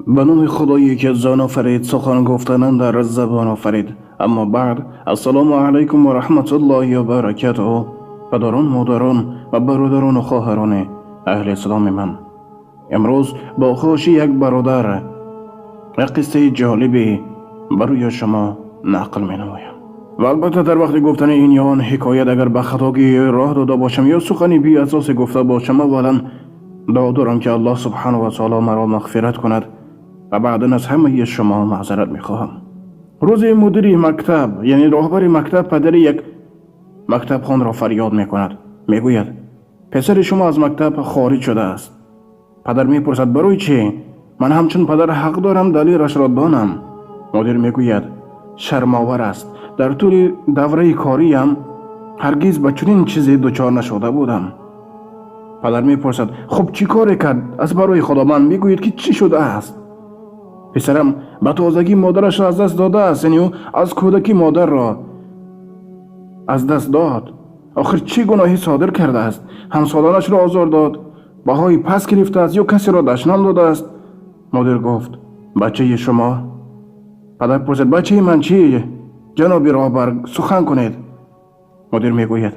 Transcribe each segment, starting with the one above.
به نام خدایی که جان آفرید، سخن گفتن در زبان آفرید. اما بعد، السلام علیکم و رحمت الله و برکاته. پدران، مادران و برادران و خواهران اهل اسلام من، امروز با خواهش یک برادر یک قصه جالبی برای شما نقل می نمایم. و البته در وقت گفتن این یا آن حکایت اگر به خطاگی راه داده باشم یا سخنی بی اساس گفته باشم، اولا دعا دارم که الله سبحانه و تعالی مرا مغفرت کند و بعدا از همه شما معذرت میخواهم. روزی مدیر مکتب، یعنی راهبر مکتب، پدر یک مکتب خان را فریاد میکند. میگوید پسر شما از مکتب خارج شده است. پدر میپرسد برای چی؟ من همچون پدر حق دارم دلیلش را دانم. مدیر میگوید شرم‌آور است، در طول دوره کاریم هرگز به چنین چیزی دچار نشده بودم. پدر میپرسد خب چی کار کرد؟ از برای خداوند میگوید که چی شده است؟ پسرم به تازگی مادرش را از دست داده است، یعنی او از کودکی مادر را از دست داد. آخر چی گناهی صادر کرده است؟ همسالانش را آزار داد، بهای پس گرفته است یا کسی را دشنام داده است؟ مادر گفت بچه شما؟ پدر پرسید بچه من چی؟ جناب راهبر سخن کنید. مدیر میگوید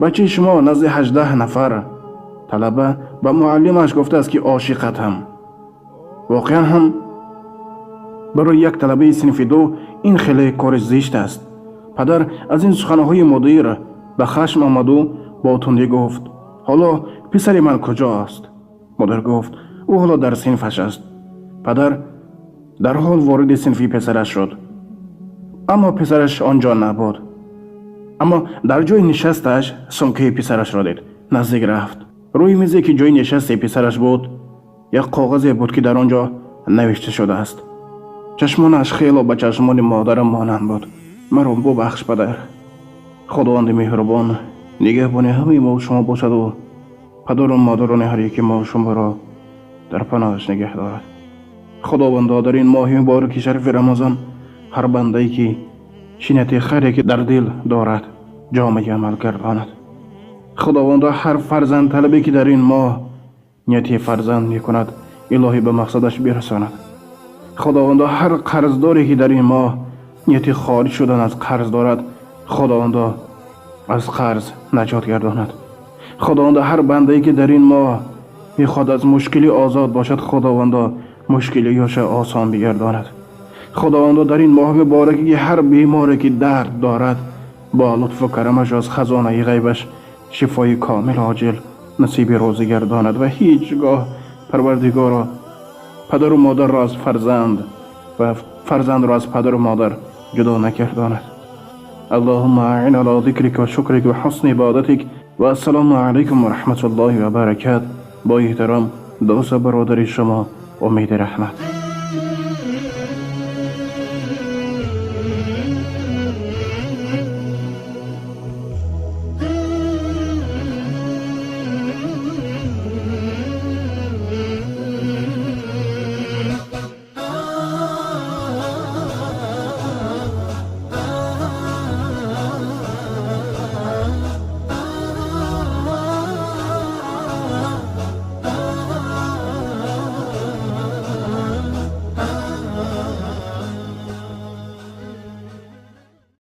بچه شما نزد 18 نفر طلبه به معلمش گفته است که عاشقتم. واقعا هم برای یک طلبه صنف 2 این خیلی کار زشت است. پدر از این سخنهای مدیر به خشم آمد و با تندی گفت حالا پسر من کجا است؟ مادر گفت او حالا در صنفش است. پدر در حال وارد صنف پسرش شد، اما پسرش آنجا نبود. اما در جای نشستش سمکه پسرش را دید. نزدیک رفت. روی میزی که جای نشست پسرش بود یک کاغذی بود که در آنجا نوشته شده است. چشمانش خیلی به چشمان مادرم مانند بود. مرا ببخش پدر. خداوند مهربان نگهبان همه ما و شما باشد و پدر و مادران هر یکی ما و شما را در پناهش نگه دارد. خداوند در این ماه مبارک شریف رمضان هر بنده‌ای که شینت خیری که در دل دارد جامعه عمل گرداند. خداوند هر فرزند طلبی که در این ماه نیت فرزند می کند الهی به مقصدش برساند. خداوند هر قرضداری که در این ماه نیت خارج شدن از قرض دارد خداوند از قرض نجات گرداند. خداوند هر بنده‌ای که در این ماه میخواد از مشکلی آزاد باشد خداوند مشکلیاش آسان بگرداند. خداوند در این ماه مبارکی هر بیماری که درد دارد با لطف و کرمش از خزانه غیبش شفای کامل عاجل نصیب روزی گرداند و هیچگاه پروردگار پدر و مادر را از فرزند و فرزند را از پدر و مادر جدا نگرداند. اللهم اعن على ذکرک و شکرک و حسن عبادتک و السلام علیکم و رحمت الله و برکاته. با احترام دوست برادر شما امید رحمت.